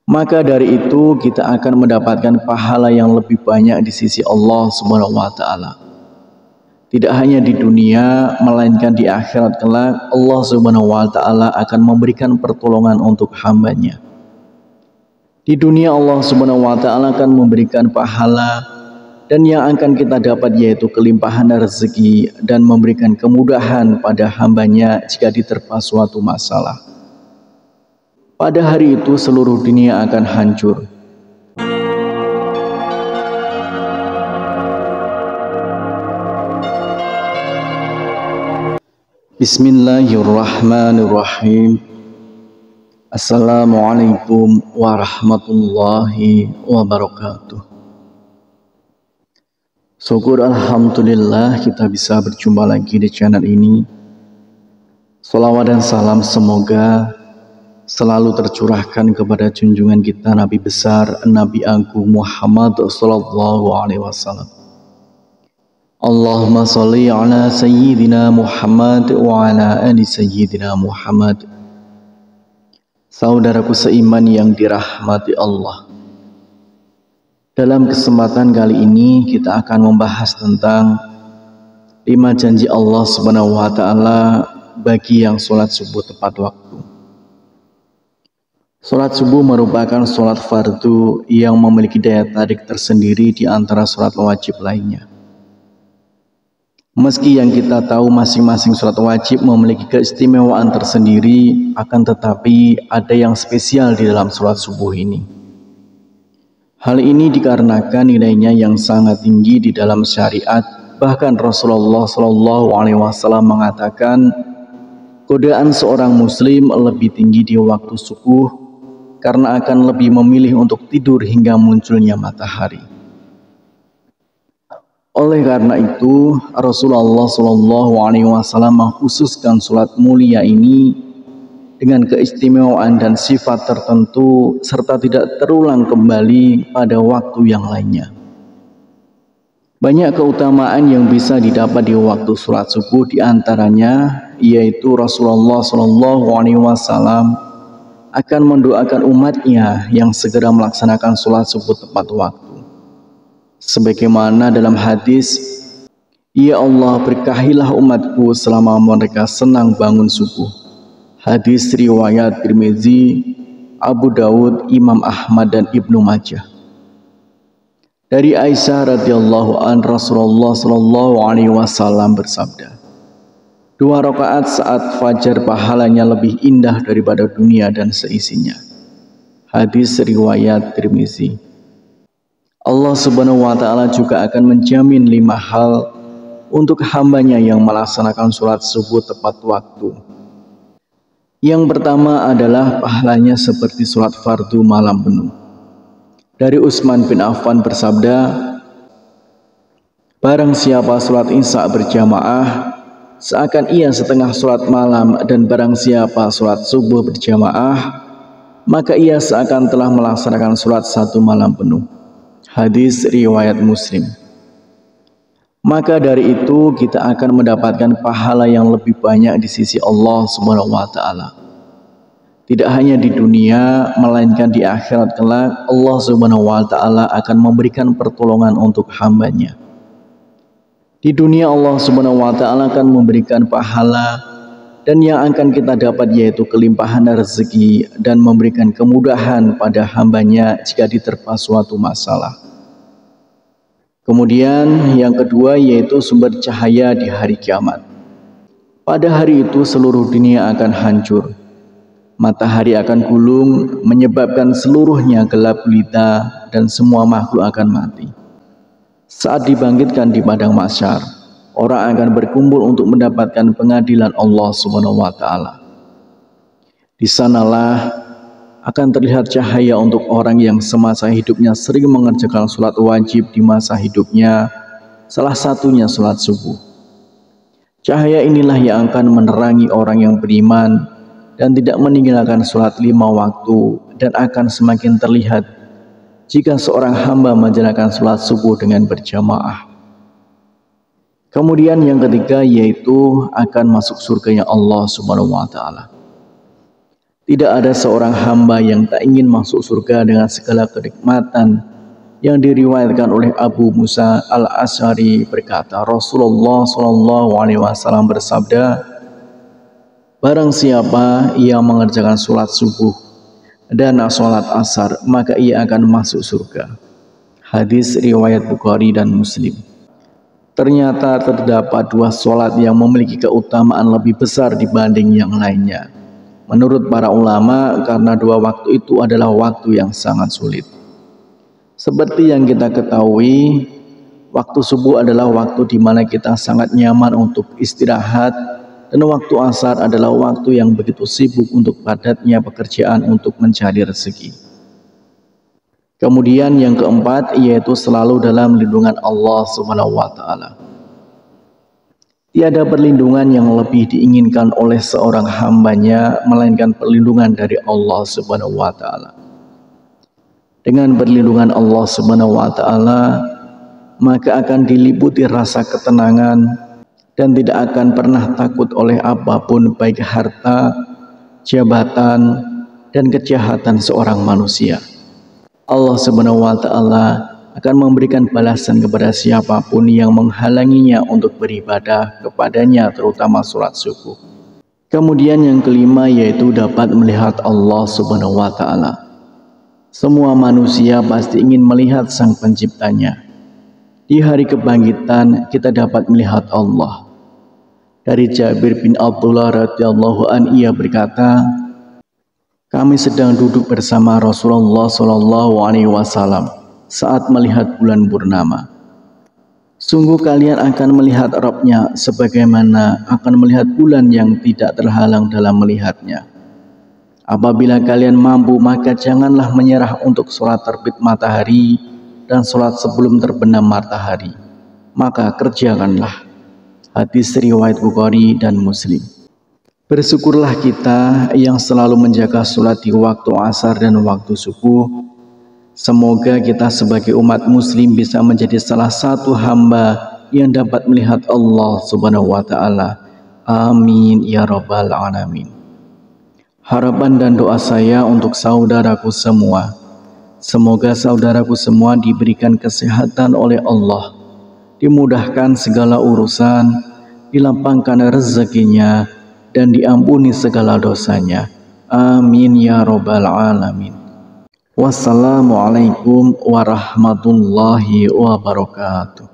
Maka dari itu kita akan mendapatkan pahala yang lebih banyak di sisi Allah Subhanahu wa taala. Tidak hanya di dunia, melainkan di akhirat kelak Allah Subhanahu wa taala akan memberikan pertolongan untuk hambanya. Di dunia Allah Subhanahu wa taala akan memberikan pahala, dan yang akan kita dapat yaitu kelimpahan rezeki dan memberikan kemudahan pada hambanya jika diterpa suatu masalah. Pada hari itu seluruh dunia akan hancur. Bismillahirrahmanirrahim. Assalamualaikum warahmatullahi wabarakatuh. Syukur alhamdulillah kita bisa berjumpa lagi di channel ini. Shalawat dan salam semoga selalu tercurahkan kepada junjungan kita Nabi besar Nabi Agung Muhammad sallallahu alaihi wasallam. Allahumma sholli ala sayyidina Muhammad wa ala ali sayyidina Muhammad. Saudaraku seiman yang dirahmati Allah, dalam kesempatan kali ini kita akan membahas tentang 5 janji Allah Subhanahu wa taala bagi yang sholat subuh tepat waktu. Sholat subuh merupakan sholat fardu yang memiliki daya tarik tersendiri di antara sholat wajib lainnya. Meski yang kita tahu masing-masing sholat wajib memiliki keistimewaan tersendiri, akan tetapi ada yang spesial di dalam sholat subuh ini. Hal ini dikarenakan nilainya yang sangat tinggi di dalam syariat. Bahkan Rasulullah Shallallahu Alaihi Wasallam mengatakan, godaan seorang muslim lebih tinggi di waktu subuh karena akan lebih memilih untuk tidur hingga munculnya matahari. Oleh karena itu, Rasulullah Shallallahu Alaihi Wasallam mengkhususkan sholat mulia ini dengan keistimewaan dan sifat tertentu serta tidak terulang kembali pada waktu yang lainnya. Banyak keutamaan yang bisa didapat di waktu sholat subuh, diantaranya yaitu Rasulullah Shallallahu Alaihi Wasallam akan mendoakan umatnya yang segera melaksanakan sholat subuh tepat waktu. Sebagaimana dalam hadis, "Ya Allah, berkahilah umatku selama mereka senang bangun subuh." Hadis riwayat Tirmizi, Abu Dawud, Imam Ahmad dan Ibnu Majah. Dari Aisyah radhiyallahu an, Rasulullah Shallallahu Alaihi Wasallam bersabda, 2 rakaat saat fajar pahalanya lebih indah daripada dunia dan seisinya. Hadis riwayat Tirmizi. Allah Subhanahu wa taala juga akan menjamin 5 hal untuk hambanya yang melaksanakan sholat subuh tepat waktu. Yang pertama adalah pahalanya seperti sholat fardu malam penuh. Dari Utsman bin Affan bersabda, barang siapa sholat isya berjamaah, seakan ia setengah sholat malam, dan barang siapa sholat subuh berjamaah, maka ia seakan telah melaksanakan sholat 1 malam penuh. Hadis riwayat Muslim. Maka dari itu kita akan mendapatkan pahala yang lebih banyak di sisi Allah Subhanahu wa taala. Tidak hanya di dunia, melainkan di akhirat kelak Allah Subhanahu wa taala akan memberikan pertolongan untuk hambanya. Di dunia Allah Subhanahu wa taala akan memberikan pahala, dan yang akan kita dapat yaitu kelimpahan rezeki dan memberikan kemudahan pada hambanya jika diterpa suatu masalah. Kemudian yang kedua yaitu sumber cahaya di hari kiamat. Pada hari itu seluruh dunia akan hancur. Matahari akan gulung menyebabkan seluruhnya gelap gulita dan semua makhluk akan mati. Saat dibangkitkan di padang mahsyar, orang akan berkumpul untuk mendapatkan pengadilan Allah Subhanahu wa taala. Di sanalah akan terlihat cahaya untuk orang yang semasa hidupnya sering mengerjakan sholat wajib di masa hidupnya, salah satunya sholat subuh. Cahaya inilah yang akan menerangi orang yang beriman dan tidak meninggalkan sholat 5 waktu, dan akan semakin terlihat jika seorang hamba menjalankan sholat subuh dengan berjamaah. Kemudian yang ketiga yaitu akan masuk surganya Allah Subhanahu wa taala. Tidak ada seorang hamba yang tak ingin masuk surga dengan segala kenikmatan. Yang diriwayatkan oleh Abu Musa al-Asy'ari berkata, Rasulullah SAW bersabda, barang siapa yang mengerjakan sholat subuh dan sholat asar, maka ia akan masuk surga. Hadis riwayat Bukhari dan Muslim. Ternyata terdapat dua sholat yang memiliki keutamaan lebih besar dibanding yang lainnya. Menurut para ulama, karena dua waktu itu adalah waktu yang sangat sulit. Seperti yang kita ketahui, waktu subuh adalah waktu di mana kita sangat nyaman untuk istirahat, dan waktu asar adalah waktu yang begitu sibuk untuk padatnya pekerjaan untuk mencari rezeki. Kemudian yang keempat, yaitu selalu dalam lindungan Allah Subhanahu wa Ta'ala. Tiada perlindungan yang lebih diinginkan oleh seorang hambanya melainkan perlindungan dari Allah Subhanahu wa Ta'ala. Dengan perlindungan Allah Subhanahu wa Ta'ala, maka akan diliputi rasa ketenangan dan tidak akan pernah takut oleh apapun, baik harta, jabatan, dan kejahatan seorang manusia. Allah Subhanahu wa Ta'ala akan memberikan balasan kepada siapapun yang menghalanginya untuk beribadah kepadanya, terutama sholat subuh. Kemudian yang kelima, yaitu dapat melihat Allah Subhanahu wa Ta'ala. Semua manusia pasti ingin melihat Sang Penciptanya. Di hari kebangkitan kita dapat melihat Allah. Dari Jabir bin Abdullah radhiyallahu an, ia berkata, kami sedang duduk bersama Rasulullah SAW saat melihat bulan purnama. Sungguh kalian akan melihat Rabb-nya sebagaimana akan melihat bulan yang tidak terhalang dalam melihatnya. Apabila kalian mampu, maka janganlah menyerah untuk sholat terbit matahari dan sholat sebelum terbenam matahari. Maka kerjakanlah. Hadis riwayat Bukhari dan Muslim. Bersyukurlah kita yang selalu menjaga sholat di waktu asar dan waktu subuh. Semoga kita sebagai umat muslim bisa menjadi salah satu hamba yang dapat melihat Allah Subhanahu wa Ta'ala. Amin ya rabbal alamin. Harapan dan doa saya untuk saudaraku semua, semoga saudaraku semua diberikan kesehatan oleh Allah, dimudahkan segala urusan, dilapangkan rezekinya, dan diampuni segala dosanya. Amin ya rabbal alamin. Wassalamualaikum warahmatullahi wabarakatuh.